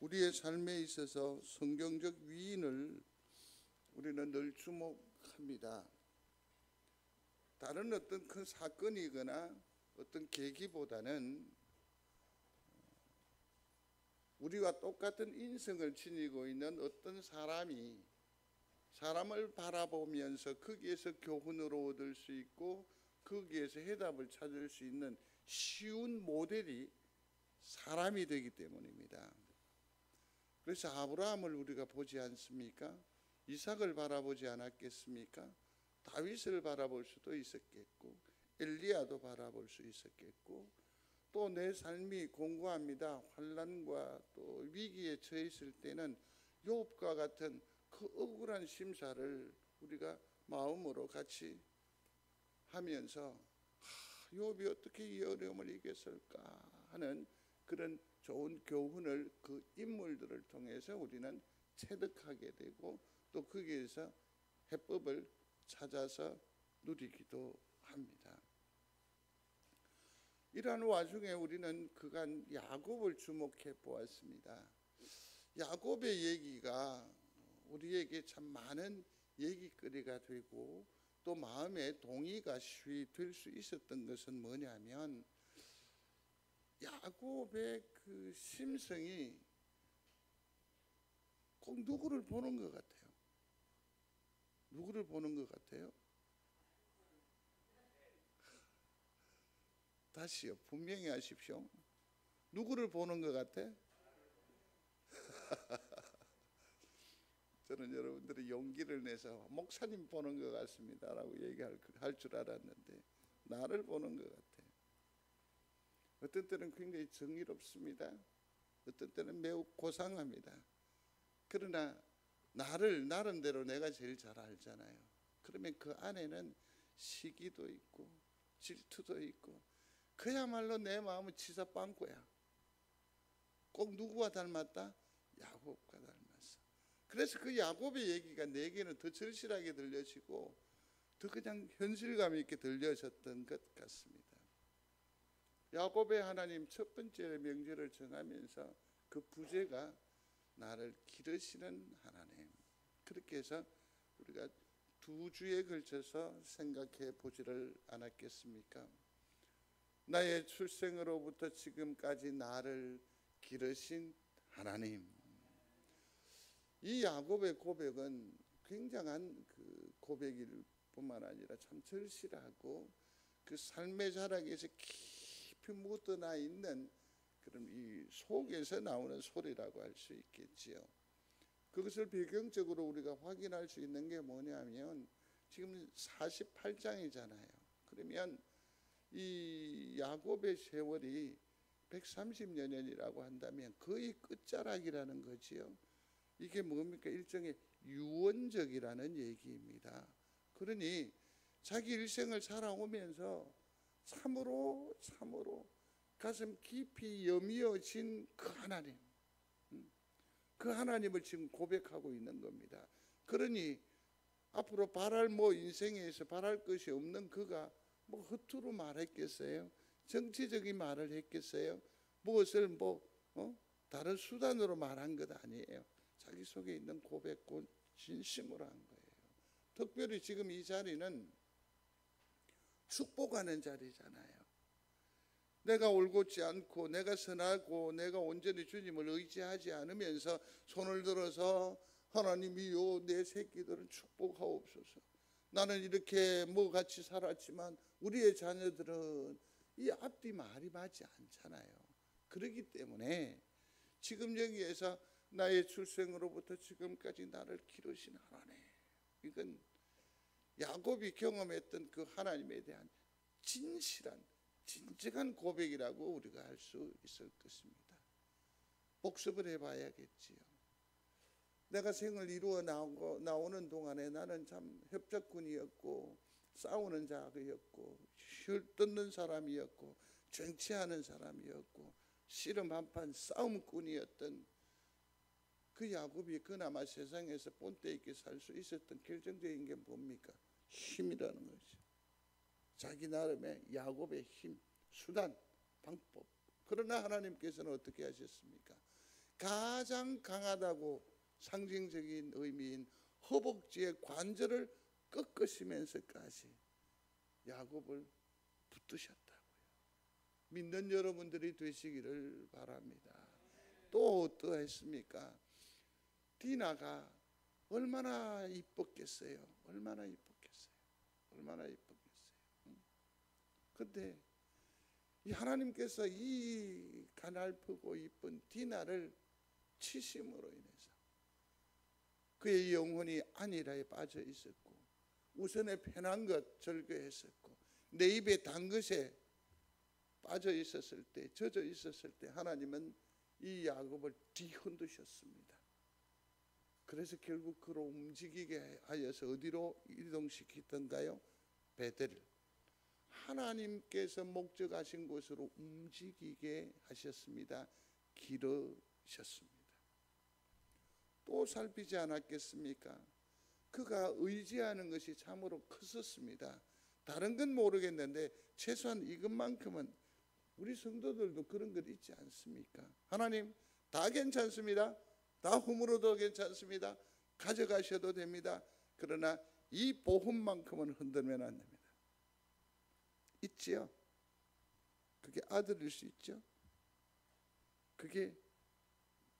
우리의 삶에 있어서 성경적 위인을 우리는 늘 주목합니다. 다른 어떤 큰 사건이거나 어떤 계기보다는 우리와 똑같은 인성을 지니고 있는 어떤 사람이 사람을 바라보면서 거기에서 교훈을 얻을 수 있고 거기에서 해답을 찾을 수 있는 쉬운 모델이 사람이 되기 때문입니다. 그래서 아브라함을 우리가 보지 않습니까? 이삭을 바라보지 않았겠습니까? 다윗을 바라볼 수도 있었겠고 엘리야도 바라볼 수 있었겠고 또 내 삶이 공고합니다. 환난과 또 위기에 처해 있을 때는 욥과 같은 그 억울한 심사를 우리가 마음으로 같이 하면서 욥이 어떻게 이 어려움을 이겼을까 하는 그런 좋은 교훈을 그 인물들을 통해서 우리는 체득하게 되고 또 거기에서 해법을 찾아서 누리기도 합니다. 이러한 와중에 우리는 그간 야곱을 주목해 보았습니다. 야곱의 얘기가 우리에게 참 많은 얘기거리가 되고 또 마음에 동의가 쉬이 될 수 있었던 것은 뭐냐면 야곱의 그 심성이 꼭 누구를 보는 것 같아요. 누구를 보는 것 같아요? 다시요. 분명히 하십시오. 누구를 보는 것 같아? 저는 여러분들이 용기를 내서 목사님 보는 것 같습니다 라고 얘기할 줄 알았는데 나를 보는 것 같아요. 어떤 때는 굉장히 정의롭습니다. 어떤 때는 매우 고상합니다. 그러나 나를 나름대로 내가 제일 잘 알잖아요. 그러면 그 안에는 시기도 있고 질투도 있고 그야말로 내 마음은 치사빵꾸야. 꼭 누구와 닮았다? 야곱과 닮았어. 그래서 그 야곱의 얘기가 내게는 더 절실하게 들려지고 더 그냥 현실감 있게 들려졌던 것 같습니다. 야곱의 하나님 첫 번째 명제를 정하면서 그 부제가 나를 기르시는 하나님. 그렇게 해서 우리가 두 주에 걸쳐서 생각해 보지를 않았겠습니까? 나의 출생으로부터 지금까지 나를 기르신 하나님. 이 야곱의 고백은 굉장한 그 고백일 뿐만 아니라 참 절실하고 그 삶의 자락에서 깊이 묻어나 있는 그런 이 속에서 나오는 소리라고 할 수 있겠지요. 그것을 배경적으로 우리가 확인할 수 있는 게 뭐냐면 지금 48장이잖아요. 그러면 이 야곱의 세월이 130여 년이라고 한다면 거의 끝자락이라는 거지요. 이게 뭡니까? 일종의 유언적이라는 얘기입니다. 그러니 자기 일생을 살아오면서 참으로 가슴 깊이 여미어진 그 하나님, 그 하나님을 지금 고백하고 있는 겁니다. 그러니 앞으로 바랄 인생에서 바랄 것이 없는 그가 허투루 말했겠어요? 정치적인 말을 했겠어요? 무엇을 다른 수단으로 말한 것 아니에요. 자기 속에 있는 고백고 진심으로 한 거예요. 특별히 지금 이 자리는 축복하는 자리잖아요. 내가 올곧지 않고 내가 선하고 내가 온전히 주님을 의지하지 않으면서 손을 들어서 하나님이요 내 새끼들은 축복하옵소서. 나는 이렇게 같이 살았지만 우리의 자녀들은 이 앞뒤 말이 맞지 않잖아요. 그렇기 때문에 지금 여기에서 나의 출생으로부터 지금까지 나를 기르신 하나님, 이건 야곱이 경험했던 그 하나님에 대한 진정한 고백이라고 우리가 할 수 있을 것입니다. 복습을 해봐야겠지요. 내가 생을 이루어 나오는 동안에 나는 참 협작꾼이었고 싸우는 자였고 혈뜯는 사람이었고 정치하는 사람이었고 씨름 한판 싸움꾼이었던 그 야곱이 그나마 세상에서 본때 있게 살 수 있었던 결정적인 게 뭡니까? 힘이라는 거죠. 자기 나름의 야곱의 힘, 수단, 방법. 그러나 하나님께서는 어떻게 하셨습니까? 가장 강하다고 상징적인 의미인 허벅지의 관절을 꺾으시면서까지 야곱을 붙드셨다고요. 믿는 여러분들이 되시기를 바랍니다. 또 어떠했습니까? 디나가 얼마나 이뻤겠어요. 얼마나 이뻤겠어요. 얼마나 이뻤겠어요. 근데 이 하나님께서 이 가냘프고 이쁜 디나를 치심으로 인해서 그의 영혼이 안일하에 빠져 있었고 우선에 편한 것 절거했었고 내 입에 단 것에 빠져 있었을 때, 젖어 있었을 때 하나님은 이 야곱을 뒤흔드셨습니다. 그래서 결국 그로 움직이게 하여서 어디로 이동시키던가요? 베델, 하나님께서 목적하신 곳으로 움직이게 하셨습니다. 기르셨습니다. 또 살피지 않았겠습니까? 그가 의지하는 것이 참으로 컸었습니다. 다른 건 모르겠는데 최소한 이것만큼은 우리 성도들도 그런 것 있지 않습니까? 하나님 다 괜찮습니다. 다 허물어도 괜찮습니다. 가져가셔도 됩니다. 그러나 이 복음만큼은 흔들면 안 됩니다. 있지요? 그게 아들일 수 있죠. 그게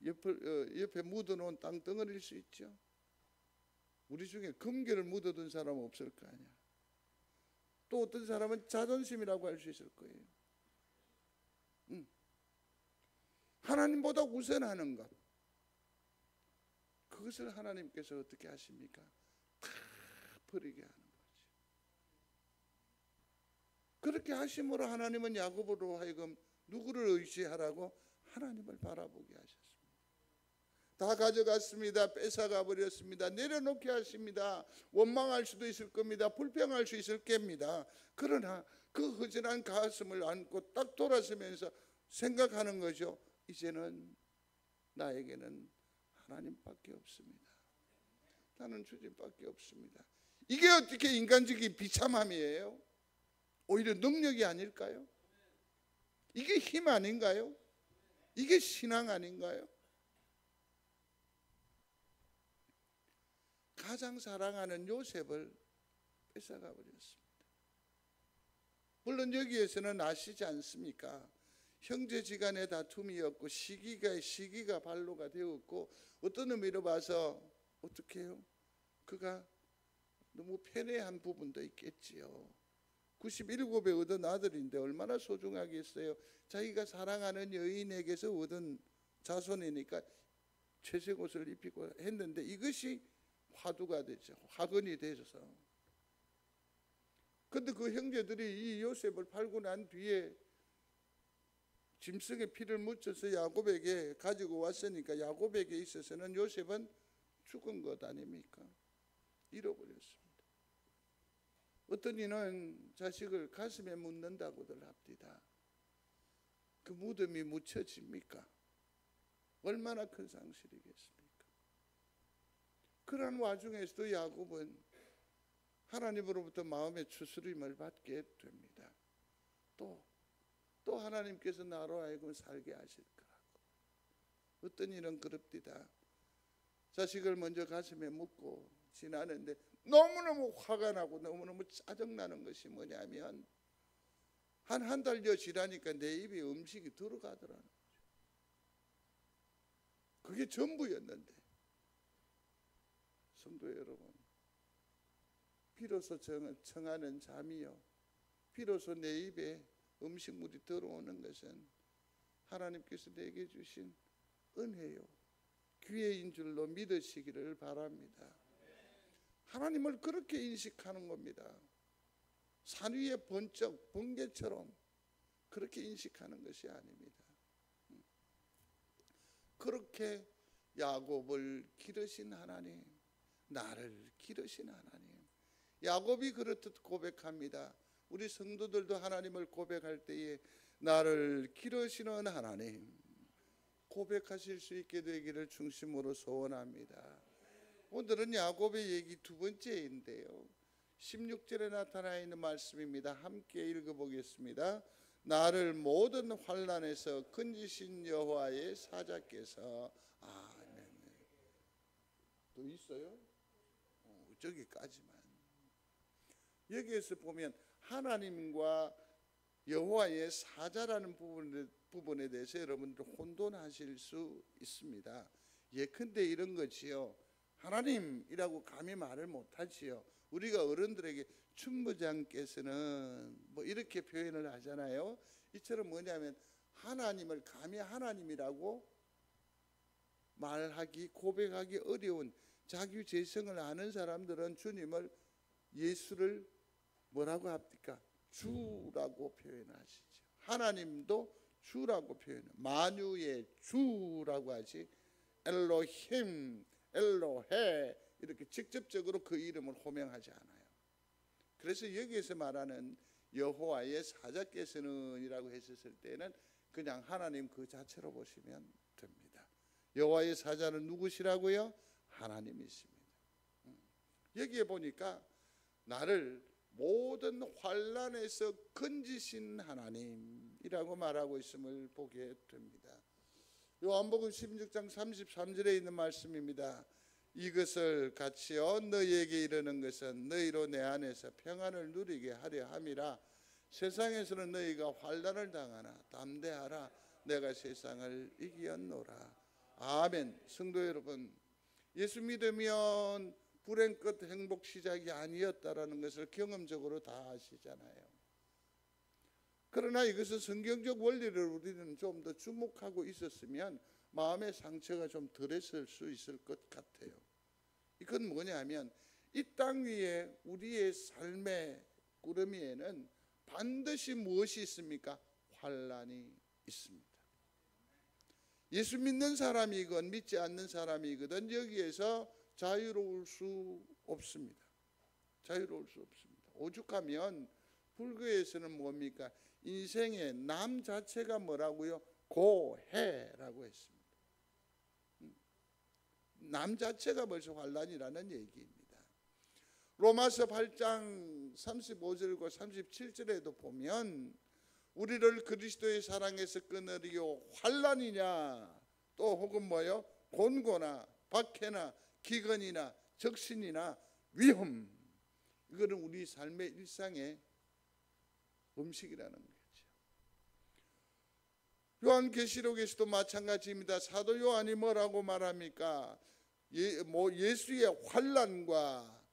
옆에 묻어놓은 땅덩어리일 수 있죠. 우리 중에 금괴를 묻어둔 사람은 없을 거 아니야. 또 어떤 사람은 자존심이라고 할 수 있을 거예요. 하나님보다 우선하는 것, 그것을 하나님께서 어떻게 하십니까? 다 버리게 하는 거죠. 그렇게 하심으로 하나님은 야곱으로 하여금 누구를 의지하라고? 하나님을 바라보게 하셨습니다. 다 가져갔습니다. 뺏어가 버렸습니다. 내려놓게 하십니다. 원망할 수도 있을 겁니다. 불평할 수 있을 겁니다. 그러나 그 허전한 가슴을 안고 딱 돌아서면서 생각하는 거죠. 이제는 나에게는 하나님밖에 없습니다. 나는 주님밖에 없습니다. 이게 어떻게 인간적인 비참함이에요? 오히려 능력이 아닐까요? 이게 힘 아닌가요? 이게 신앙 아닌가요? 가장 사랑하는 요셉을 뺏어가 버렸습니다. 물론 여기에서는 아시지 않습니까? 형제지간의 다툼이었고 시기가 발로가 되었고 어떤 의미로 봐서 어떻게 해요? 그가 너무 편애한 부분도 있겠지요. 97에 얻은 아들인데 얼마나 소중하겠어요. 자기가 사랑하는 여인에게서 얻은 자손이니까 채색 옷을 입히고 했는데 이것이 화두가 되죠. 화근이 되셔서. 근데 그 형제들이 이 요셉을 팔고 난 뒤에 짐승의 피를 묻혀서 야곱에게 가지고 왔으니까 야곱에게 있어서는 요셉은 죽은 것 아닙니까? 잃어버렸습니다. 어떤 이는 자식을 가슴에 묻는다고들 합디다. 그 무덤이 묻혀집니까? 얼마나 큰 상실이겠습니까? 그러한 와중에서도 야곱은 하나님으로부터 마음의 추스림을 받게 됩니다. 또 하나님께서 나로 하여금 살게 하실 거라고. 어떤 일은 그럽디다. 자식을 먼저 가슴에 묻고 지나는데 너무너무 화가 나고 너무너무 짜증나는 것이 뭐냐면 한 달여 지나니까 내 입에 음식이 들어가더라는 거죠. 그게 전부였는데. 성도 여러분, 비로소 청하는 잠이요, 비로소 내 입에 음식물이 들어오는 것은 하나님께서 내게 주신 은혜요, 기회인 줄로 믿으시기를 바랍니다. 하나님을 그렇게 인식하는 겁니다. 산 위의 번쩍 번개처럼 그렇게 인식하는 것이 아닙니다. 그렇게 야곱을 기르신 하나님, 나를 기르신 하나님, 야곱이 그렇듯 고백합니다. 우리 성도들도 하나님을 고백할 때에 나를 기르시는 하나님 고백하실 수 있게 되기를 중심으로 소원합니다. 오늘은 야곱의 얘기 두 번째인데요, 16절에 나타나 있는 말씀입니다. 함께 읽어보겠습니다. 나를 모든 환난에서 건지신 여호와의 사자께서. 아멘. 또 있어요? 저기까지만. 여기에서 보면 하나님과 여호와의 사자라는 부분에 대해서 여러분들 혼돈하실 수 있습니다. 예컨대 이런 거지요. 하나님이라고 감히 말을 못하지요. 우리가 어른들에게 충무장께서는 뭐 이렇게 표현을 하잖아요. 이처럼 뭐냐면 하나님을 감히 하나님이라고 말하기, 고백하기 어려운 자기 재성을 아는 사람들은 주님을, 예수를 뭐라고 합니까? 주라고 표현하시죠. 하나님도 주라고 표현해요. 만유의 주라고 하지, 엘로힘, 엘로헤 이렇게 직접적으로 그 이름을 호명하지 않아요. 그래서 여기에서 말하는 여호와의 사자께서는 이라고 했었을 때는 그냥 하나님 그 자체로 보시면 됩니다. 여호와의 사자는 누구시라고요? 하나님이십니다. 여기에 보니까 나를 모든 환난에서 건지신 하나님이라고 말하고 있음을 보게 됩니다. 요한복음 16장 33절에 있는 말씀입니다. 이것을 같이요 너희에게 이르는 것은 너희로 내 안에서 평안을 누리게 하려 함이라. 세상에서는 너희가 환난을 당하나 담대하라. 내가 세상을 이기었노라. 아멘. 성도 여러분, 예수 믿으면 불행 끝 행복 시작이 아니었다라는 것을 경험적으로 다 아시잖아요. 그러나 이것은 성경적 원리를 우리는 좀 더 주목하고 있었으면 마음의 상처가 좀 덜했을 수 있을 것 같아요. 이건 뭐냐면 이 땅 위에 우리의 삶의 꾸러미에는 반드시 무엇이 있습니까? 환난이 있습니다. 예수 믿는 사람이건 믿지 않는 사람이거든 여기에서 자유로울 수 없습니다. 자유로울 수 없습니다. 오죽하면 불교에서는 뭡니까? 인생의 남 자체가 뭐라고요? 고해라고 했습니다. 남 자체가 벌써 환난이라는 얘기입니다. 로마서 8장 35절과 37절에도 보면 우리를 그리스도의 사랑에서 끊으리요 환난이냐 또 혹은 뭐요? 곤고나 박해나 기근이나 적신이나 위험, 이거는 우리 삶의 일상의 음식이라는 거죠. 요한계시록에서도 마찬가지입니다. 사도 요한이 뭐라고 말합니까? 예수의 환난과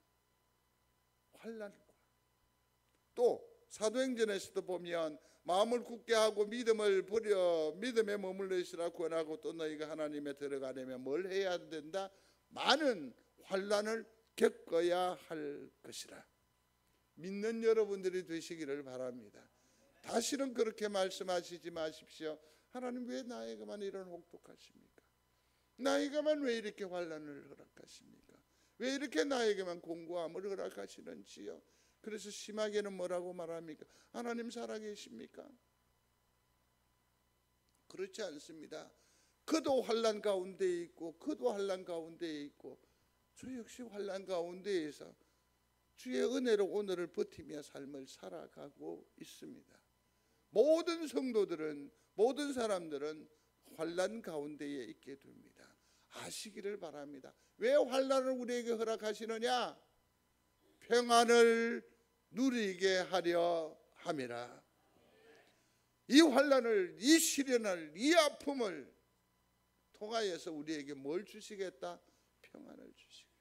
또 사도행전에서도 보면 마음을 굳게 하고 믿음을 버려 믿음에 머물러 있으라 권하고 또 너희가 하나님에 들어가려면 뭘 해야 된다? 많은 환난을 겪어야 할 것이라. 믿는 여러분들이 되시기를 바랍니다. 다시는 그렇게 말씀하시지 마십시오. 하나님 왜 나에게만 이런 혹독하십니까? 나에게만 왜 이렇게 환난을 허락하십니까? 왜 이렇게 나에게만 공고함을 허락하시는지요? 그래서 심하게는 뭐라고 말합니까? 하나님 살아계십니까? 그렇지 않습니다. 그도 환난 가운데 있고 그도 환난 가운데 있고 저 역시 환난 가운데에서 주의 은혜로 오늘을 버티며 삶을 살아가고 있습니다. 모든 성도들은, 모든 사람들은 환난 가운데에 있게 됩니다. 아시기를 바랍니다. 왜 환난을 우리에게 허락하시느냐? 평안을 누리게 하려 함이라. 이 환난을, 이 시련을, 이 아픔을 통하여서 우리에게 뭘 주시겠다? 평안을 주시겠다.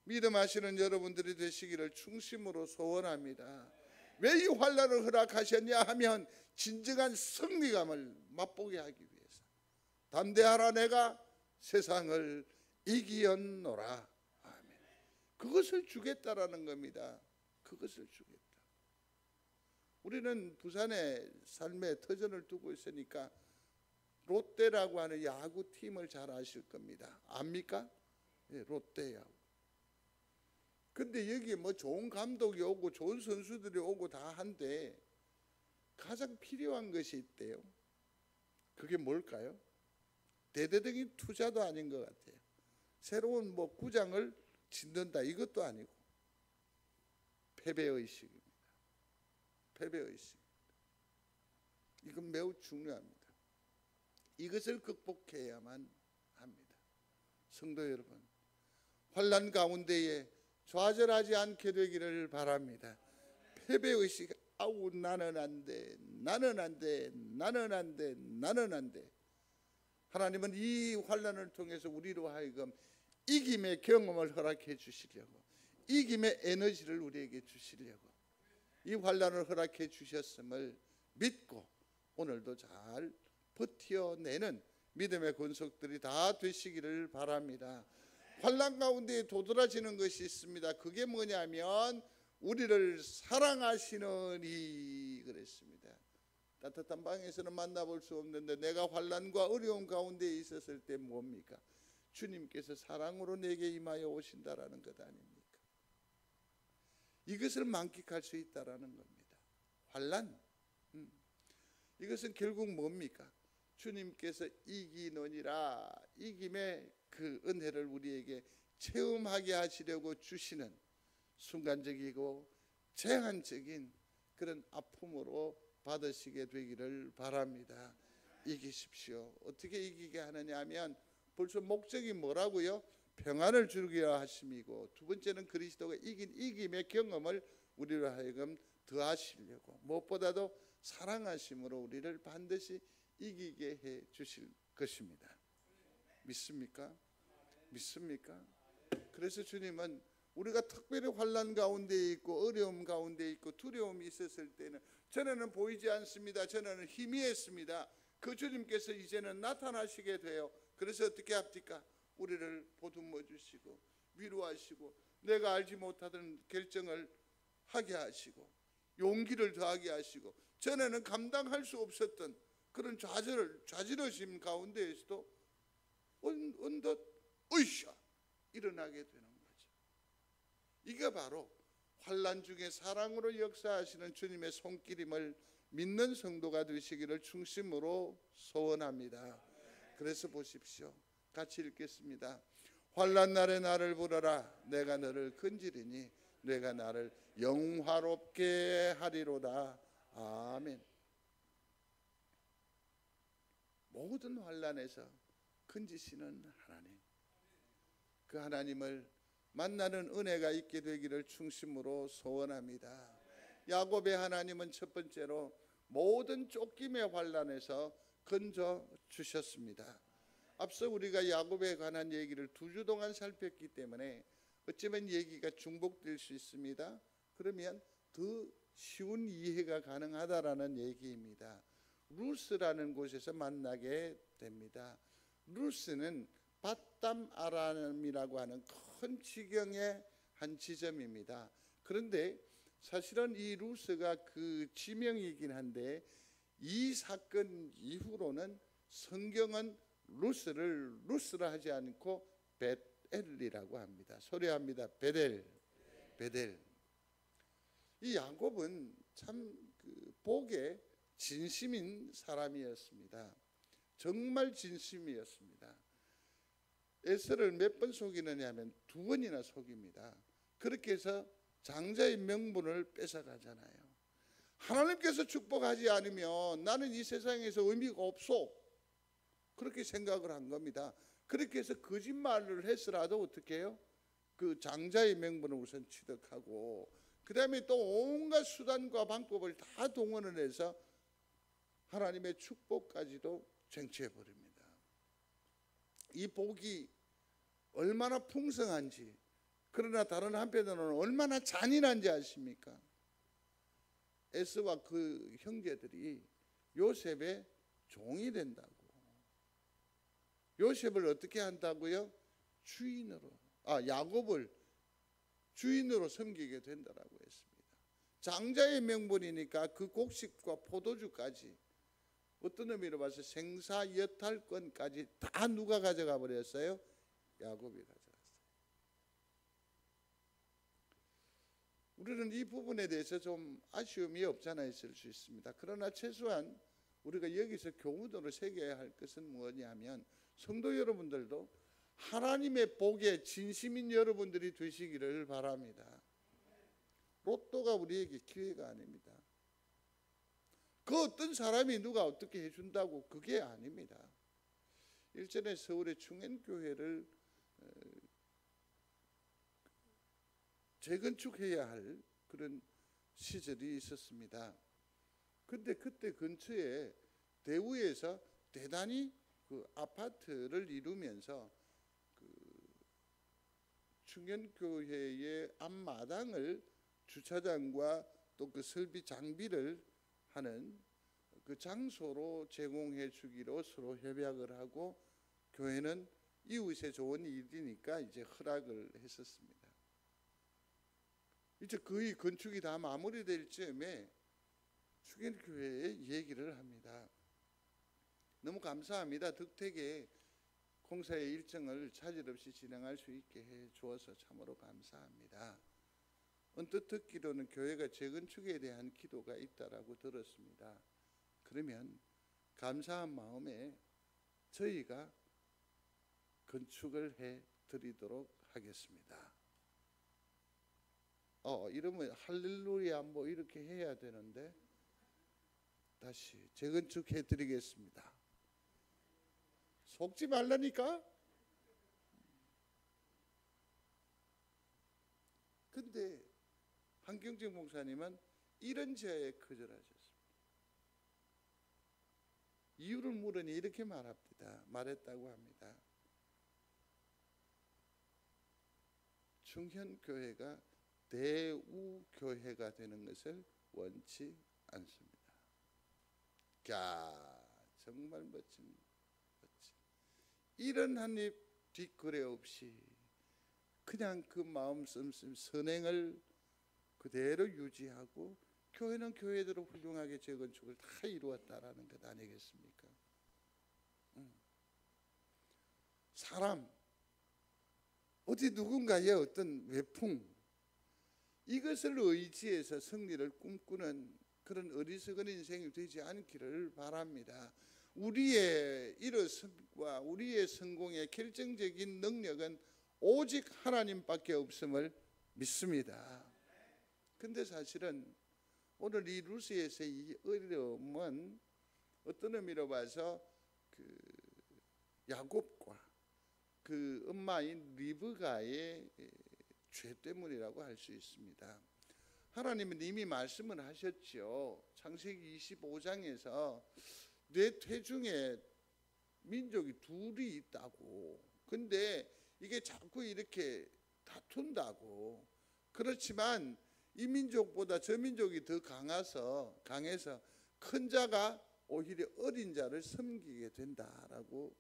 믿음하시는 여러분들이 되시기를 충심으로 소원합니다. 왜 이 환난을 허락하셨냐 하면 진정한 승리감을 맛보게 하기 위해서. 담대하라 내가 세상을 이기었노라. 아멘. 그것을 주겠다라는 겁니다. 그것을 주겠다. 우리는 부산에 삶의 터전을 두고 있으니까 롯데라고 하는 야구팀을 잘 아실 겁니다. 압니까? 네, 롯데야구. 근데 여기에 뭐 좋은 감독이 오고 좋은 선수들이 오고 다 한데 가장 필요한 것이 있대요. 그게 뭘까요? 대대적인 투자도 아닌 것 같아요. 새로운 뭐 구장을 짓는다 이것도 아니고 패배의식입니다. 패배의식. 이건 매우 중요합니다. 이것을 극복해야만 합니다. 성도 여러분, 환난 가운데에 좌절하지 않게 되기를 바랍니다. 패배의식, 아우 나는 안 돼, 나는 안 돼, 나는 안 돼, 나는 안 돼. 하나님은 이 환난을 통해서 우리로 하여금 이김의 경험을 허락해 주시려고, 이김의 에너지를 우리에게 주시려고 이 환난을 허락해 주셨음을 믿고 오늘도 잘 버텨내는 믿음의 권속들이 다 되시기를 바랍니다. 환난 가운데 도드라지는 것이 있습니다. 그게 뭐냐면 우리를 사랑하시는 이 그랬습니다. 따뜻한 방에서는 만나볼 수 없는데 내가 환난과 어려움 가운데 있었을 때 뭡니까? 주님께서 사랑으로 내게 임하여 오신다라는 것 아닙니까? 이것을 만끽할 수 있다라는 겁니다. 환난, 이것은 결국 뭡니까? 주님께서 이기노니라, 이김의 그 은혜를 우리에게 체험하게 하시려고 주시는 순간적이고 제한적인 그런 아픔으로 받으시게 되기를 바랍니다. 이기십시오. 어떻게 이기게 하느냐 하면 벌써 목적이 뭐라고요? 평안을 주기로 하심이고, 두 번째는 그리스도가 이긴 이김의 경험을 우리로 하여금 더하시려고, 무엇보다도 사랑하심으로 우리를 반드시 이기게 해 주실 것입니다. 믿습니까? 믿습니까? 그래서 주님은 우리가 특별히 환난 가운데 있고 어려움 가운데 있고 두려움이 있었을 때는 전에는 보이지 않습니다. 전에는 희미했습니다. 그 주님께서 이제는 나타나시게 돼요. 그래서 어떻게 합니까? 우리를 보듬어 주시고 위로하시고 내가 알지 못하던 결정을 하게 하시고 용기를 더하게 하시고, 전에는 감당할 수 없었던 그런 좌절하심 가운데에서도 언덧 으쌰 일어나게 되는 거죠. 이게 바로 환난 중에 사랑으로 역사하시는 주님의 손길임을 믿는 성도가 되시기를 중심으로 소원합니다. 그래서 보십시오. 같이 읽겠습니다. 환난 날에 나를 부르라. 내가 너를 건지리니 내가 나를 영화롭게 하리로다. 아멘. 모든 환난에서 건지시는 하나님, 그 하나님을 만나는 은혜가 있게 되기를 중심으로 소원합니다. 야곱의 하나님은 첫 번째로 모든 쫓김의 환난에서 건져 주셨습니다. 앞서 우리가 야곱에 관한 얘기를 2주 동안 살폈기 때문에 어쩌면 얘기가 중복될 수 있습니다. 그러면 더 쉬운 이해가 가능하다라는 얘기입니다. 루스라는 곳에서 만나게 됩니다. 루스는 밧담 아람이라고 하는 큰 지경의 한 지점입니다. 그런데 사실은 이 루스가 그 지명이긴 한데 이 사건 이후로는 성경은 루스를 루스라 하지 않고 벳엘이라고 합니다. 소리합니다. 베델. 이 야곱은 참 그 복에 진심인 사람이었습니다. 정말 진심이었습니다. 에서를 몇 번 속이느냐 하면 2번이나 속입니다. 그렇게 해서 장자의 명분을 뺏어가잖아요. 하나님께서 축복하지 않으면 나는 이 세상에서 의미가 없어, 그렇게 생각을 한 겁니다. 그렇게 해서 거짓말을 했으라도 어떻게 해요? 그 장자의 명분을 우선 취득하고 그 다음에 또 온갖 수단과 방법을 다 동원을 해서 하나님의 축복까지도 쟁취해버립니다. 이 복이 얼마나 풍성한지, 그러나 다른 한편으로는 얼마나 잔인한지 아십니까? 에스와 그 형제들이 요셉의 종이 된다고. 요셉을 어떻게 한다고요? 야곱을 주인으로 섬기게 된다라고 했습니다. 장자의 명분이니까 그 곡식과 포도주까지, 어떤 의미로 봐서 생사여탈권까지 다 누가 가져가 버렸어요? 야곱이 가져갔어요. 우리는 이 부분에 대해서 좀 아쉬움이 없잖아 있을 수 있습니다. 그러나 최소한 우리가 여기서 교훈으로 새겨야 할 것은 뭐냐면, 성도 여러분들도 하나님의 복에 진심인 여러분들이 되시기를 바랍니다. 로또가 우리에게 기회가 아닙니다. 그 어떤 사람이 누가 어떻게 해준다고 그게 아닙니다. 일전에 서울의 충현교회를 재건축해야 할 그런 시절이 있었습니다. 근데 그때 근처에 대우에서 대단히 그 아파트를 이루면서 그 충현교회의 앞마당을 주차장과 또 그 설비 장비를 하는 그 장소로 제공해 주기로 서로 협약을 하고 교회는 이웃에 좋은 일이니까 이제 허락을 했었습니다. 이제 거의 건축이 다 마무리될 즈음에 충현교회에 얘기를 합니다. 너무 감사합니다. 덕택에 공사의 일정을 차질 없이 진행할 수 있게 해 주어서 참으로 감사합니다. 언뜻 듣기로는 교회가 재건축에 대한 기도가 있다라고 들었습니다. 그러면 감사한 마음에 저희가 건축을 해 드리도록 하겠습니다. 이러면 할렐루야 뭐 이렇게 해야 되는데 다시 재건축해 드리겠습니다. 속지 말라니까. 근데 한경정 목사님은 이런 제안에 거절하셨습니다. 이유를 물으니 이렇게 말했다고 합니다. 충현교회가 대우교회가 되는 것을 원치 않습니다. 정말 멋진 이런 한입 뒷거래 없이 그냥 그 마음 씀씀 선행을 그대로 유지하고 교회는 교회대로 훌륭하게 재건축을 다 이루었다라는 것 아니겠습니까? 사람 어디 누군가의 어떤 외풍 이것을 의지해서 승리를 꿈꾸는 그런 어리석은 인생이 되지 않기를 바랍니다. 우리의 일어섬과 우리의 성공의 결정적인 능력은 오직 하나님밖에 없음을 믿습니다. 근데 사실은 오늘 이 루스에서의 이 어려움은 어떤 의미로 봐서 그 야곱과 그 엄마인 리브가의 죄 때문이라고 할 수 있습니다. 하나님은 이미 말씀을 하셨죠. 창세기 25장에서 내 태중에 민족이 둘이 있다고. 근데 이게 자꾸 이렇게 다툰다고. 그렇지만 이 민족보다 저 민족이 더 강해서 큰 자가 오히려 어린 자를 섬기게 된다라고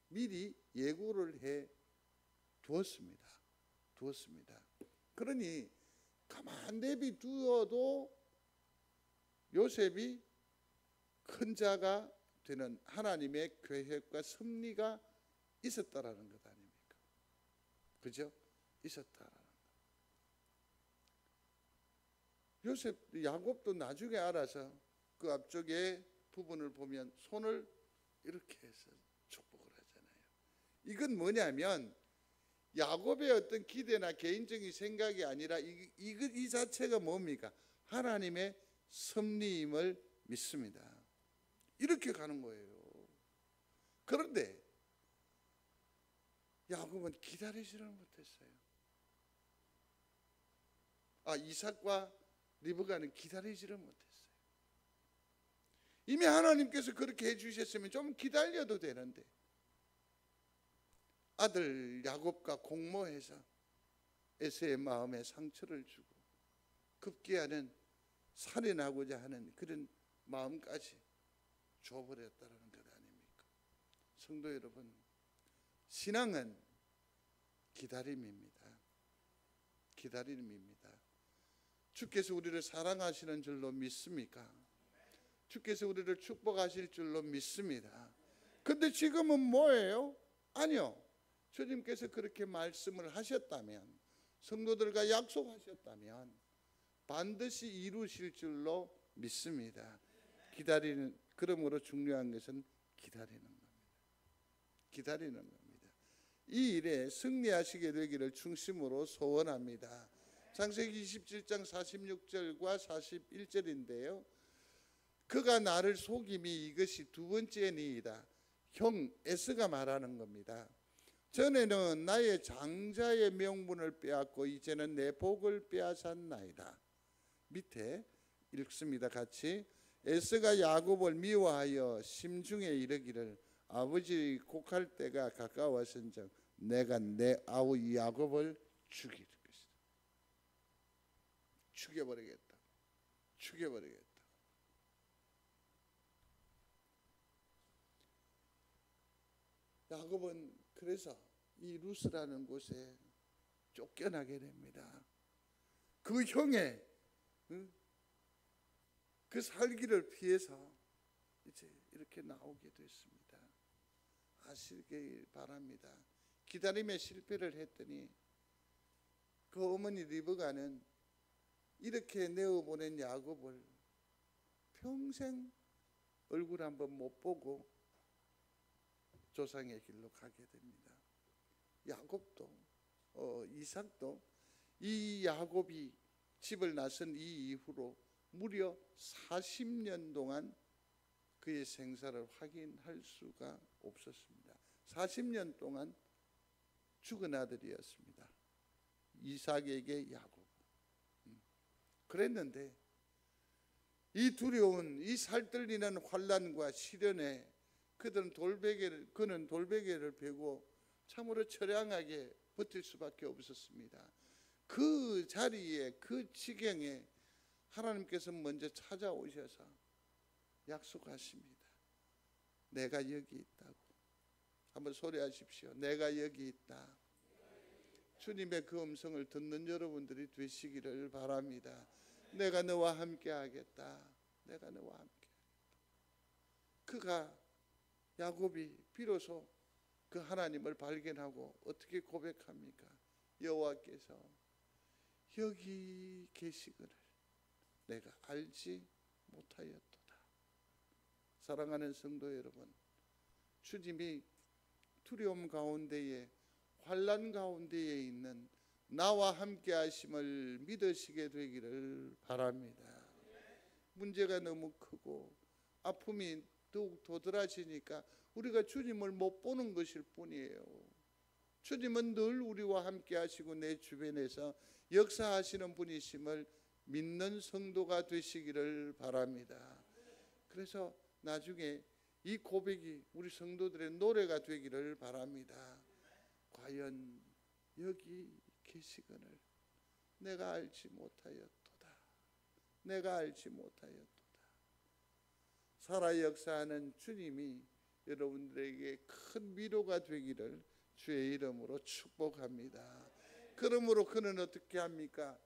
미리 예고를 해 두었습니다. 그러니 가만 내비 두어도 요셉이 큰 자가 되는 하나님의 계획과 섭리가 있었다라는 것 아닙니까? 그죠? 있었다라는 것. 요셉 야곱도 나중에 알아서 그 앞쪽에 부분을 보면 손을 이렇게 해서 축복을 하잖아요. 이건 뭐냐면 야곱의 어떤 기대나 개인적인 생각이 아니라 이 자체가 뭡니까? 하나님의 섭리임을 믿습니다. 이렇게 가는 거예요. 그런데 야곱은 기다리지를 못했어요. 이삭과 리브가는 기다리지를 못했어요. 이미 하나님께서 그렇게 해주셨으면 좀 기다려도 되는데 아들 야곱과 공모해서 에서의 마음에 상처를 주고 급기야는 살인하고자 하는 그런 마음까지 줘버렸다는 것 아닙니까? 성도 여러분, 신앙은 기다림입니다. 주께서 우리를 사랑하시는 줄로 믿습니까? 주께서 우리를 축복하실 줄로 믿습니다. 근데 지금은 뭐예요? 아니요. 주님께서 그렇게 말씀을 하셨다면, 성도들과 약속하셨다면 반드시 이루실 줄로 믿습니다. 그러므로 중요한 것은 기다리는 겁니다. 이 일에 승리하시게 되기를 중심으로 소원합니다. 창세기 27장 46절과 41절인데요. 그가 나를 속임이 이것이 두 번째니이다. 형 에서가 말하는 겁니다. 전에는 나의 장자의 명분을 빼앗고 이제는 내 복을 빼앗았나이다. 밑에 읽습니다. 같이. 에서가 야곱을 미워하여 심중에 이르기를 아버지 곡할 때가 가까웠은즉 내가 내 아우 야곱을 죽일 것이다. 죽여버리겠다. 죽여버리겠다. 야곱은 그래서 이 루스라는 곳에 쫓겨나게 됩니다. 그 형의 그 살기를 피해서 이제 이렇게 나오게 됐습니다. 아시길 바랍니다. 기다림에 실패를 했더니 그 어머니 리브가는 이렇게 내어보낸 야곱을 평생 얼굴 한번 못 보고 조상의 길로 가게 됩니다. 야곱도 이삭도 이 야곱이 집을 나선 이 이후로 무려 40년 동안 그의 생사를 확인할 수가 없었습니다. 40년 동안 죽은 아들이었습니다. 이삭에게 야곱. 그랬는데 이 두려운 이 살뜰리는 환난과 시련에 그는 돌베개를 베고 참으로 처량하게 버틸 수밖에 없었습니다. 그 자리에 그 지경에 하나님께서 먼저 찾아오셔서 약속하십니다. 내가 여기 있다고. 한번 소리하십시오. 내가 여기 있다. 주님의 그 음성을 듣는 여러분들이 되시기를 바랍니다. 내가 너와 함께 하겠다. 내가 너와 함께 하겠다. 그가 야곱이 비로소 그 하나님을 발견하고 어떻게 고백합니까? 여호와께서 여기 계시거늘 내가 알지 못하였도다. 사랑하는 성도 여러분, 주님이 두려움 가운데에 환난 가운데에 있는 나와 함께 하심을 믿으시게 되기를 바랍니다. 문제가 너무 크고 아픔이 더욱 도드라지니까 우리가 주님을 못 보는 것일 뿐이에요. 주님은 늘 우리와 함께 하시고 내 주변에서 역사하시는 분이심을 믿는 성도가 되시기를 바랍니다. 그래서 나중에 이 고백이 우리 성도들의 노래가 되기를 바랍니다. 과연 여기 계시거늘 내가 알지 못하였도다. 내가 알지 못하였도다. 살아 역사하는 주님이 여러분들에게 큰 위로가 되기를 주의 이름으로 축복합니다. 그러므로 그는 어떻게 합니까?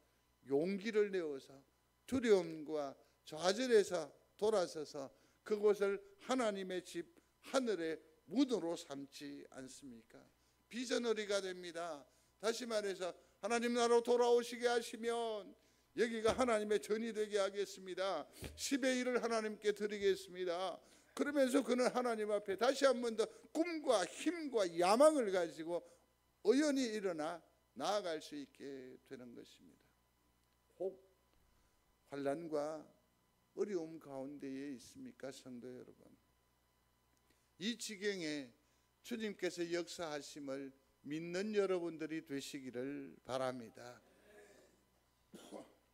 용기를 내어서 두려움과 좌절에서 돌아서서 그곳을 하나님의 집 하늘의 문으로 삼지 않습니까? 비전어리가 됩니다. 다시 말해서 하나님 나라로 돌아오시게 하시면 여기가 하나님의 전이 되게 하겠습니다. 10의 1을 하나님께 드리겠습니다. 그러면서 그는 하나님 앞에 다시 한 번 더 꿈과 힘과 야망을 가지고 의연히 일어나 나아갈 수 있게 되는 것입니다. 혹 환난과 어려움 가운데에 있습니까, 성도 여러분? 이 지경에 주님께서 역사하심을 믿는 여러분들이 되시기를 바랍니다.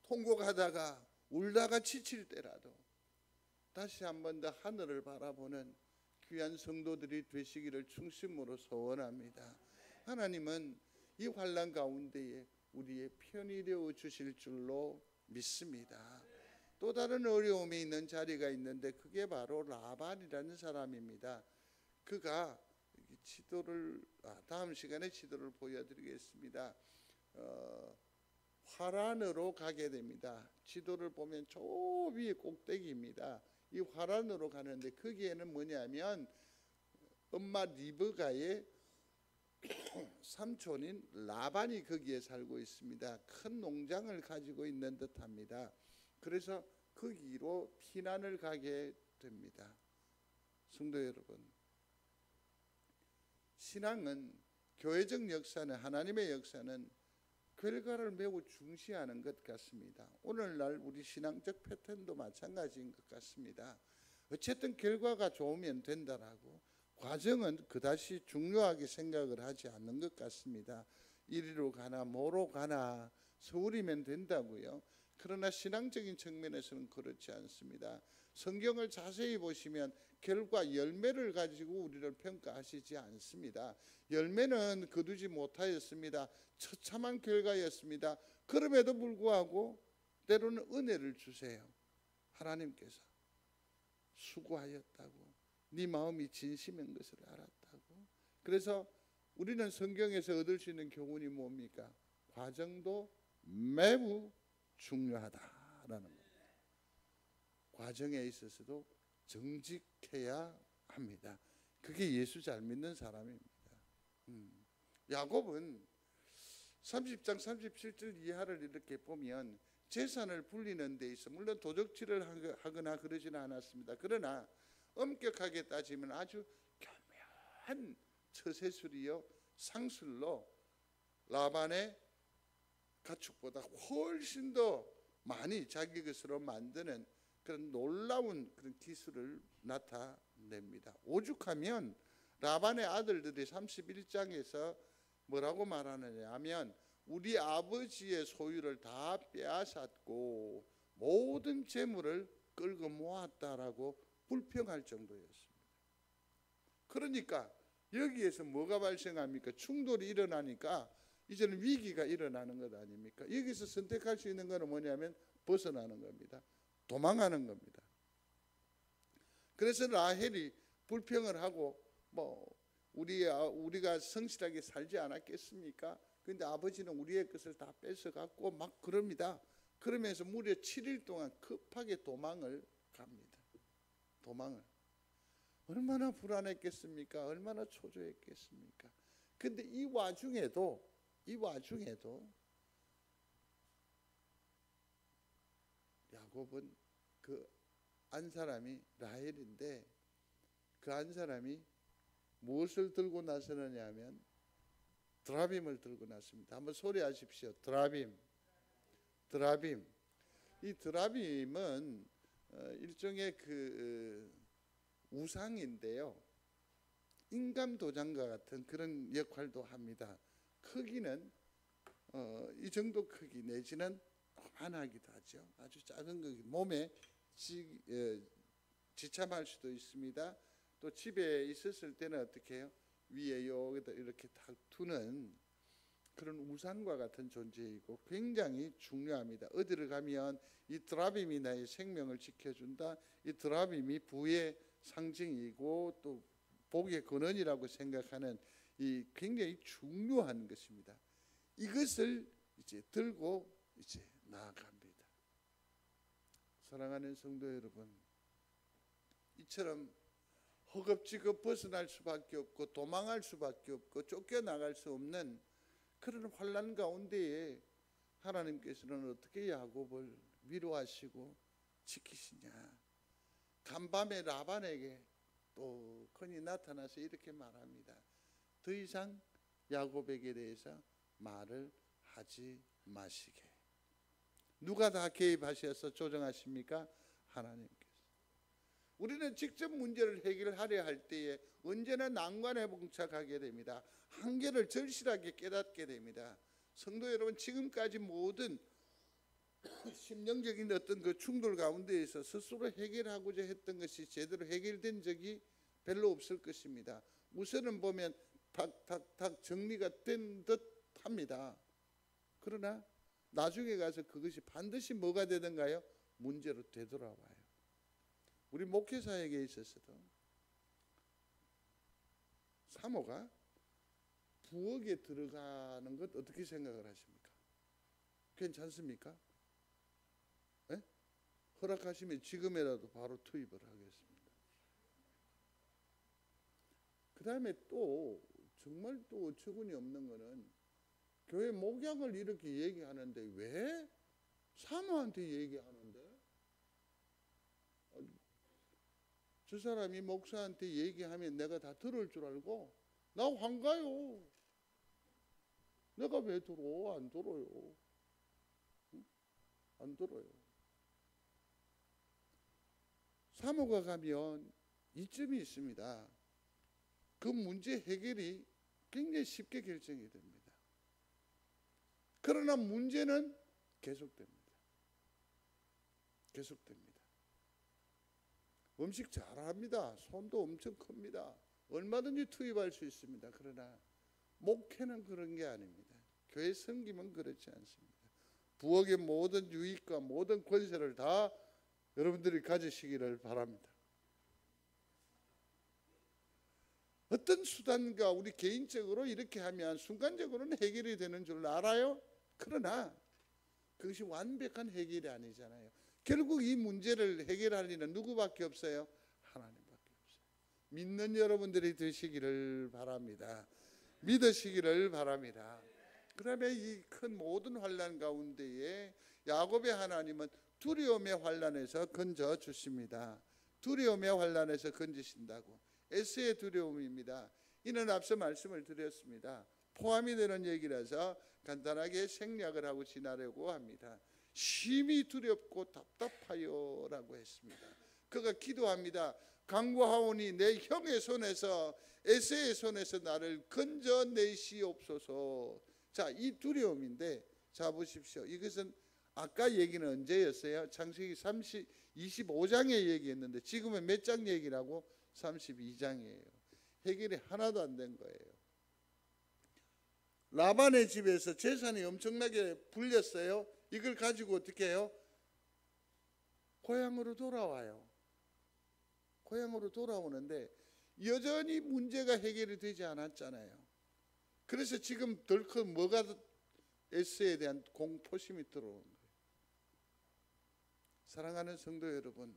통곡하다가 울다가 지칠 때라도 다시 한 번 더 하늘을 바라보는 귀한 성도들이 되시기를 중심으로 소원합니다. 하나님은 이 환난 가운데에 우리의 편이 되어 주실 줄로 믿습니다. 또 다른 어려움이 있는 자리가 있는데 그게 바로 라반이라는 사람입니다. 그가 지도를 다음 시간에 지도를 보여드리겠습니다. 화란으로 가게 됩니다. 지도를 보면 저 위에 꼭대기입니다. 이 화란으로 가는데 거기에는 뭐냐면 엄마 리브가의 삼촌인 라반이 거기에 살고 있습니다. 큰 농장을 가지고 있는 듯합니다. 그래서 거기로 피난을 가게 됩니다. 성도 여러분, 신앙은 교회적 역사는 하나님의 역사는 결과를 매우 중시하는 것 같습니다. 오늘날 우리 신앙적 패턴도 마찬가지인 것 같습니다. 어쨌든 결과가 좋으면 된다라고 과정은 그다지 중요하게 생각을 하지 않는 것 같습니다. 이리로 가나 뭐로 가나 서울이면 된다고요. 그러나 신앙적인 측면에서는 그렇지 않습니다. 성경을 자세히 보시면 결과 열매를 가지고 우리를 평가하시지 않습니다. 열매는 거두지 못하였습니다. 처참한 결과였습니다. 그럼에도 불구하고 때로는 은혜를 주세요. 하나님께서 수고하였다고, 네 마음이 진심인 것을 알았다고. 그래서 우리는 성경에서 얻을 수 있는 교훈이 뭡니까? 과정도 매우 중요하다라는 겁니다. 과정에 있어서도 정직해야 합니다. 그게 예수 잘 믿는 사람입니다. 야곱은 30장 37절 이하를 이렇게 보면 재산을 불리는 데 있어 물론 도적질을 하거나 그러지는 않았습니다. 그러나 엄격하게 따지면 아주 교묘한 처세술이요 상술로 라반의 가축보다 훨씬 더 많이 자기 것으로 만드는 그런 놀라운 그런 기술을 나타냅니다. 오죽하면 라반의 아들들이 31장에서 뭐라고 말하느냐 하면 우리 아버지의 소유를 다 빼앗았고 모든 재물을 끌고 모았다라고 불평할 정도였습니다. 그러니까 여기에서 뭐가 발생합니까? 충돌이 일어나니까 이제는 위기가 일어나는 것 아닙니까? 여기서 선택할 수 있는 것은 뭐냐면 벗어나는 겁니다. 도망하는 겁니다. 그래서 라헬이 불평을 하고 우리가 성실하게 살지 않았겠습니까? 그런데 아버지는 우리의 것을 다 뺏어갖고 막 그럽니다. 그러면서 무려 7일 동안 급하게 도망을 갑니다. 도망을. 얼마나 불안했겠습니까? 얼마나 초조했겠습니까? 근데 이 와중에도 야곱은 그 안 사람이 라헬인데 그 한 사람이 무엇을 들고 나서느냐 하면 드라빔을 들고 났습니다. 한번 소리하십시오. 드라빔. 이 드라빔은 일종의 그 우상인데요. 인감 도장과 같은 그런 역할도 합니다. 크기는 이 정도 크기 내지는 요만하기도 하죠. 아주 작은 거기 몸에 지참할 수도 있습니다. 또 집에 있었을 때는 어떻게 해요? 위에 여기다 이렇게 탁 두는 그런 우상과 같은 존재이고 굉장히 중요합니다. 어디를 가면 이 드라빔이 나의 생명을 지켜준다. 이 드라빔이 부의 상징이고 또 복의 근원이라고 생각하는 이 굉장히 중요한 것입니다. 이것을 이제 들고 이제 나아갑니다. 사랑하는 성도 여러분, 이처럼 허겁지겁 벗어날 수밖에 없고 도망할 수밖에 없고 쫓겨나갈 수 없는 그런 환난 가운데에 하나님께서는 어떻게 야곱을 위로하시고 지키시냐. 간밤에 라반에게 또 흔히 나타나서 이렇게 말합니다. 더 이상 야곱에게 대해서 말을 하지 마시게. 누가 다 개입하셔서 조정하십니까? 하나님께서. 우리는 직접 문제를 해결하려 할 때에 언제나 난관에 봉착하게 됩니다. 한계를 절실하게 깨닫게 됩니다. 성도 여러분, 지금까지 모든 심령적인 어떤 그 충돌 가운데에서 스스로 해결하고자 했던 것이 제대로 해결된 적이 별로 없을 것입니다. 우선은 보면 탁탁탁 정리가 된 듯 합니다. 그러나 나중에 가서 그것이 반드시 뭐가 되던가요? 문제로 되돌아와요. 우리 목회사에게 있어서도 사모가 부엌에 들어가는 것 어떻게 생각을 하십니까? 괜찮습니까? 네? 허락하시면 지금이라도 바로 투입을 하겠습니다. 그 다음에 또 정말 또 어처구니 없는 거는 교회 목양을 이렇게 얘기하는데 왜 사모한테 얘기하는데? 저 사람이 목사한테 얘기하면 내가 다 들을 줄 알고 나 황가요. 내가 왜 들어? 안 들어요. 안 들어요. 사모가 가면 이점이 있습니다. 그 문제 해결이 굉장히 쉽게 결정이 됩니다. 그러나 문제는 계속됩니다. 계속됩니다. 음식 잘합니다. 손도 엄청 큽니다. 얼마든지 투입할 수 있습니다. 그러나 목회는 그런 게 아닙니다. 교회 섬김은 그렇지 않습니다. 부엌의 모든 유익과 모든 권세를 다 여러분들이 가지시기를 바랍니다. 어떤 수단과 우리 개인적으로 이렇게 하면 순간적으로는 해결이 되는 줄 알아요. 그러나 그것이 완벽한 해결이 아니잖아요. 결국 이 문제를 해결할 리는 누구밖에 없어요? 하나님밖에 없어요. 믿는 여러분들이 되시기를 바랍니다. 믿으시기를 바랍니다. 그러면 이 큰 모든 환난 가운데에 야곱의 하나님은 두려움의 환난에서 건져 주십니다. 두려움의 환난에서 건지신다고. 에스의 두려움입니다. 이는 앞서 말씀을 드렸습니다. 포함이 되는 얘기라서 간단하게 생략을 하고 지나려고 합니다. 심히 두렵고 답답하여 라고 했습니다. 그가 기도합니다. 간구하오니 내 형의 손에서 에세의 손에서 나를 건져내시옵소서. 자, 이 두려움인데, 자 보십시오. 이것은 아까 얘기는 언제였어요? 창세기 25장에 얘기했는데 지금은 몇 장 얘기라고? 32장이에요. 해결이 하나도 안 된 거예요. 라반의 집에서 재산이 엄청나게 불렸어요. 이걸 가지고 어떻게 해요? 고향으로 돌아와요. 고향으로 돌아오는데 여전히 문제가 해결이 되지 않았잖아요. 그래서 지금 덜컥 뭐가 에스에 대한 공포심이 들어오는 거예요. 사랑하는 성도 여러분,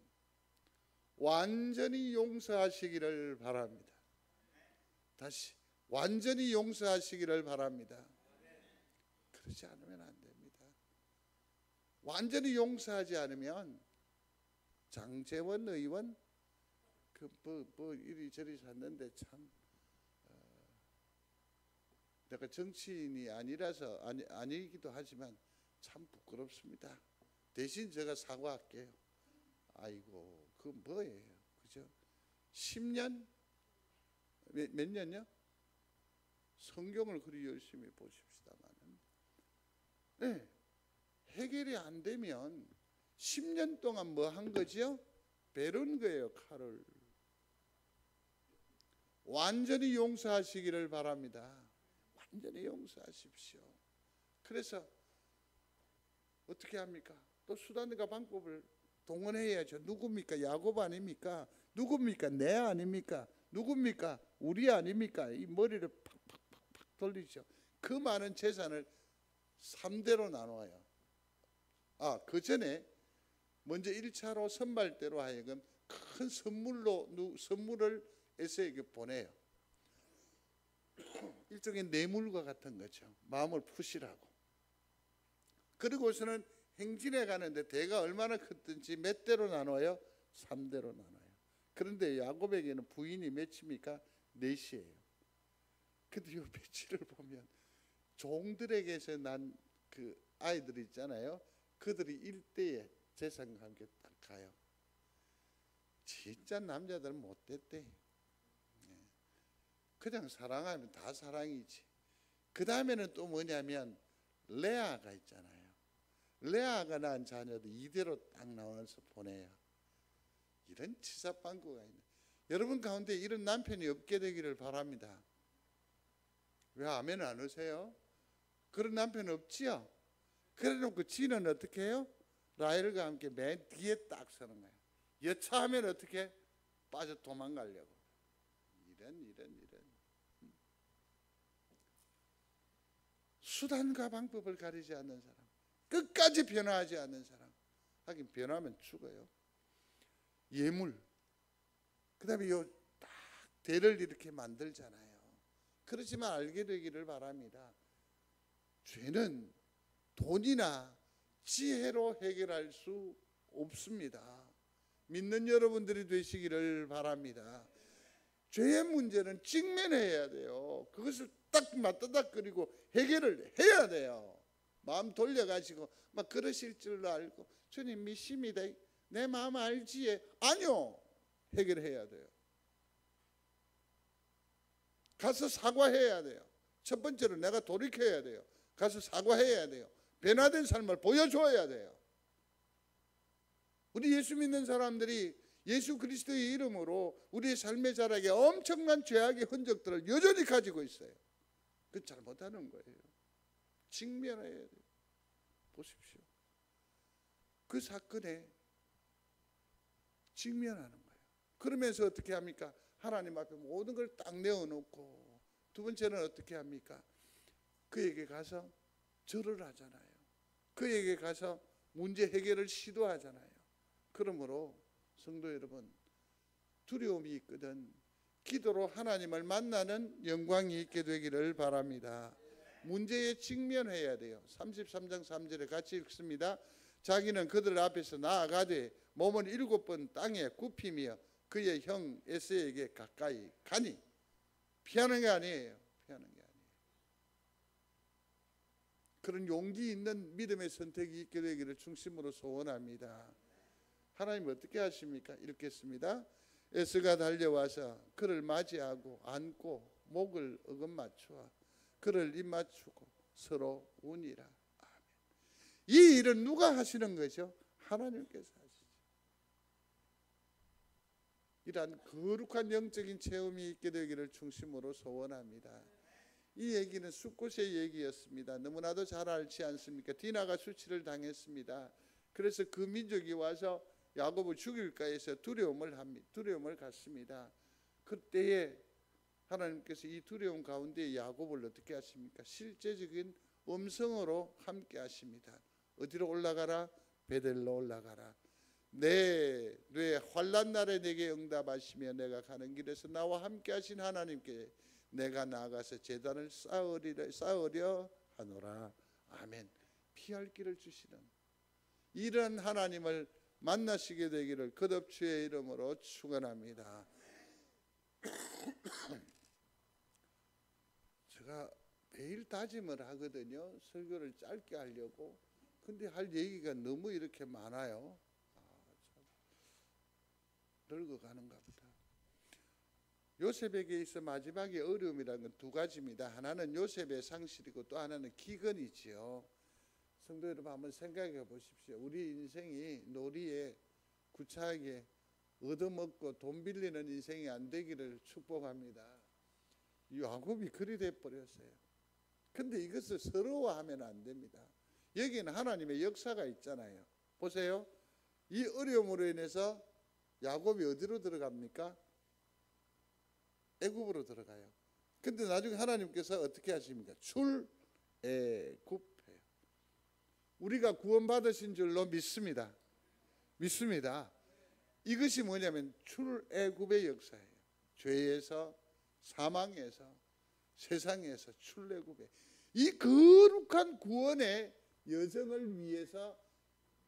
완전히 용서하시기를 바랍니다. 다시 완전히 용서하시기를 바랍니다. 그러지 않으면 안 됩니다. 완전히 용서하지 않으면 장제원 의원 뭐 이리저리 샀는데 참 내가 정치인이 아니라서 아니기도 하지만 참 부끄럽습니다. 대신 제가 사과할게요. 아이고 그 뭐예요, 그죠? 10년 몇 년요? 성경을 그리 열심히 보십시다만은, 네, 해결이 안 되면 10년 동안 뭐 한 거죠? 베른 거예요, 칼을. 완전히 용서하시기를 바랍니다. 완전히 용서하십시오. 그래서 어떻게 합니까? 또 수단과 방법을 동원해야죠. 누굽니까? 야곱 아닙니까? 누굽니까? 내 아닙니까? 누굽니까? 우리 아닙니까? 이 머리를 팍팍팍팍 돌리죠. 그 많은 재산을 3대로 나눠요. 그 전에 먼저 1차로 선발대로 하여금 큰 선물을 에서에게 보내요. 일종의 뇌물과 같은 거죠. 마음을 푸시라고. 그리고서는 행진해 가는데 대가 얼마나 컸든지 몇 대로 나눠요? 3대로 나눠요. 그런데 야곱에게는 부인이 몇입니까? 4이에요. 근데 이 배치를 보면 종들에게서 난 그 아이들 있잖아요. 그들이 1대에 재산과 함께 딱 가요. 진짜 남자들은 못됐대. 그냥 사랑하면 다 사랑이지. 그 다음에는 또 뭐냐면 레아가 있잖아요. 레아가 낳은 자녀도 이대로 딱 나와서 보내요. 이런 치사빵꾸가 있네. 여러분 가운데 이런 남편이 없게 되기를 바랍니다. 왜 아멘 안 하세요? 그런 남편 없지요? 그래 놓고 지는 어떻게 해요? 라헬과 함께 맨 뒤에 딱 서는 거예요. 여차하면 어떻게? 빠져 도망가려고. 이런 수단과 방법을 가리지 않는 사람, 끝까지 변화하지 않는 사람. 하긴 변하면 죽어요. 예물, 그 다음에 딱 대를 이렇게 만들잖아요. 그렇지만 알게 되기를 바랍니다. 죄는 돈이나 지혜로 해결할 수 없습니다. 믿는 여러분들이 되시기를 바랍니다. 죄의 문제는 직면해야 돼요. 그것을 딱 맞다닥거리고 해결을 해야 돼요. 마음 돌려가지고 막 그러실 줄 알고 주님 믿습니다. 내 마음 알지에. 아니요. 해결해야 돼요. 가서 사과해야 돼요. 첫 번째로 내가 돌이켜야 돼요. 가서 사과해야 돼요. 변화된 삶을 보여줘야 돼요. 우리 예수 믿는 사람들이 예수 그리스도의 이름으로 우리의 삶의 자락에 엄청난 죄악의 흔적들을 여전히 가지고 있어요. 그건 잘못하는 거예요. 직면해야 돼요. 보십시오. 그 사건에 직면하는 거예요. 그러면서 어떻게 합니까? 하나님 앞에 모든 걸 딱 내어놓고, 두 번째는 어떻게 합니까? 그에게 가서 절을 하잖아요. 그에게 가서 문제 해결을 시도하잖아요. 그러므로 성도 여러분, 두려움이 있거든 기도로 하나님을 만나는 영광이 있게 되기를 바랍니다. 문제에 직면해야 돼요. 33장 3절에 같이 읽습니다. 자기는 그들 앞에서 나아가되 몸을 7번 땅에 굽히며 그의 형 에서에게 가까이 가니. 피하는 게 아니에요. 피하는 게 아니에요. 그런 용기 있는 믿음의 선택이 있게 되기를 중심으로 소원합니다. 하나님 어떻게 하십니까? 읽겠습니다. 에서가 달려와서 그를 맞이하고 안고 목을 어긋맞추어 그를 입맞추고 서로 우니라. 아멘. 이 일은 누가 하시는 거죠? 하나님께서 하시죠. 이러한 거룩한 영적인 체험이 있게 되기를 중심으로 소원합니다. 이 얘기는 숫곳의 얘기였습니다. 너무나도 잘 알지 않습니까? 디나가 수치를 당했습니다. 그래서 그 민족이 와서 야곱을 죽일까 해서 두려움을 갖습니다. 그때에 하나님께서 이 두려움 가운데 야곱을 어떻게 하십니까? 실제적인 음성으로 함께 하십니다. 어디로 올라가라? 베델로 올라가라. 내 환난 날에 내게 응답하시며 내가 가는 길에서 나와 함께 하신 하나님께 내가 나아가서 제단을 쌓으려 하노라. 아멘. 피할 길을 주시는 이런 하나님을 만나시게 되기를 거듭 주의 이름으로 축원합니다. 제가 매일 다짐을 하거든요. 설교를 짧게 하려고. 근데 할 얘기가 너무 이렇게 많아요. 늙어가는가 보다. 요셉에게 있어 마지막에 어려움이라는 건 두 가지입니다. 하나는 요셉의 상실이고 또 하나는 기근이지요. 성도 여러분 한번 생각해 보십시오. 우리 인생이 놀이에 구차하게 얻어먹고 돈 빌리는 인생이 안 되기를 축복합니다. 야곱이 그리 돼버렸어요. 근데 이것을 서러워하면 안 됩니다. 여기는 하나님의 역사가 있잖아요. 보세요. 이 어려움으로 인해서 야곱이 어디로 들어갑니까? 애굽으로 들어가요. 근데 나중에 하나님께서 어떻게 하십니까? 출애굽해요. 우리가 구원받으신 줄로 믿습니다. 이것이 뭐냐면 출애굽의 역사예요. 죄에서, 사망에서, 세상에서 출애굽에 이 거룩한 구원의 여정을 위해서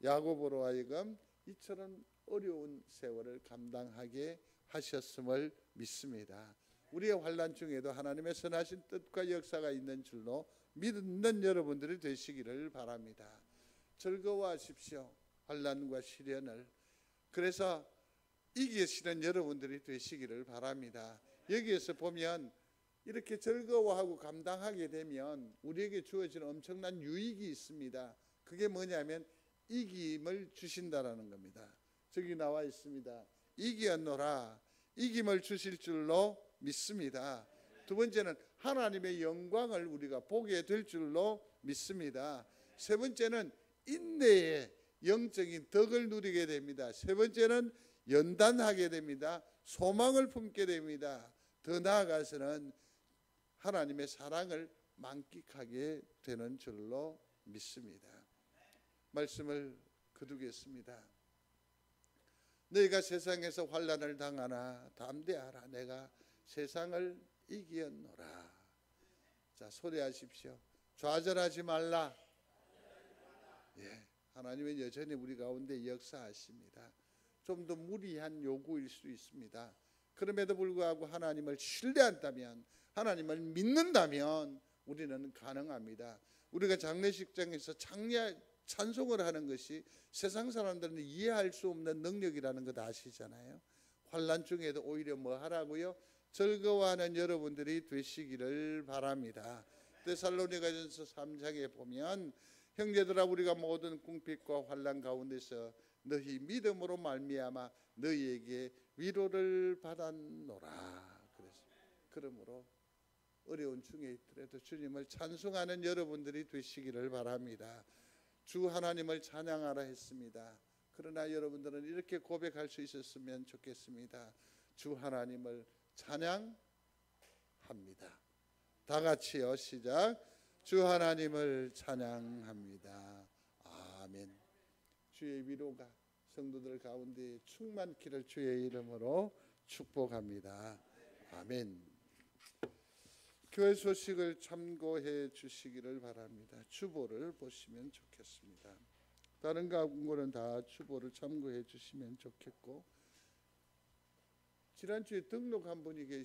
야곱으로 하여금 이처럼 어려운 세월을 감당하게 하셨음을 믿습니다. 우리의 환난 중에도 하나님의 선하신 뜻과 역사가 있는 줄로 믿는 여러분들이 되시기를 바랍니다. 즐거워하십시오. 환난과 시련을. 그래서 이기시는 여러분들이 되시기를 바랍니다. 여기에서 보면 이렇게 즐거워하고 감당하게 되면 우리에게 주어지는 엄청난 유익이 있습니다. 그게 뭐냐면 이김을 주신다라는 겁니다. 저기 나와 있습니다. 이기었노라. 이김을 주실 줄로 믿습니다. 두 번째는 하나님의 영광을 우리가 보게 될 줄로 믿습니다. 세 번째는 인내의 영적인 덕을 누리게 됩니다. 세 번째는 연단하게 됩니다. 소망을 품게 됩니다. 더 나아가서는 하나님의 사랑을 만끽하게 되는 줄로 믿습니다. 말씀을 거두겠습니다. 너희가 세상에서 환난을 당하나 담대하라. 내가 세상을 이기었노라. 자, 소리하십시오. 좌절하지 말라. 예, 하나님은 여전히 우리 가운데 역사하십니다. 좀 더 무리한 요구일 수 있습니다. 그럼에도 불구하고 하나님을 신뢰한다면, 하나님을 믿는다면 우리는 가능합니다. 우리가 장례식장에서 찬송을 하는 것이 세상 사람들은 이해할 수 없는 능력이라는 것 아시잖아요. 환난 중에도 오히려 뭐 하라고요? 즐거워하는 여러분들이 되시기를 바랍니다. 데살로니가전서 3장에 보면 형제들아 우리가 모든 궁핍과 환난 가운데서 너희 믿음으로 말미암아 너희에게 위로를 받았노라. 그러므로 어려운 중에 있더라도 주님을 찬송하는 여러분들이 되시기를 바랍니다. 주 하나님을 찬양하라 했습니다. 그러나 여러분들은 이렇게 고백할 수 있었으면 좋겠습니다. 주 하나님을 찬양합니다. 다 같이요. 시작. 주 하나님을 찬양합니다. 아멘. 주의 위로가 성도들 가운데 충만키를 주의 이름으로 축복합니다. 아멘. 교회 소식을 참고해 주시기를 바랍니다. 주보를 보시면 좋겠습니다. 다른 광고는 다 주보를 참고해 주시면 좋겠고, 지난주에 등록한 분이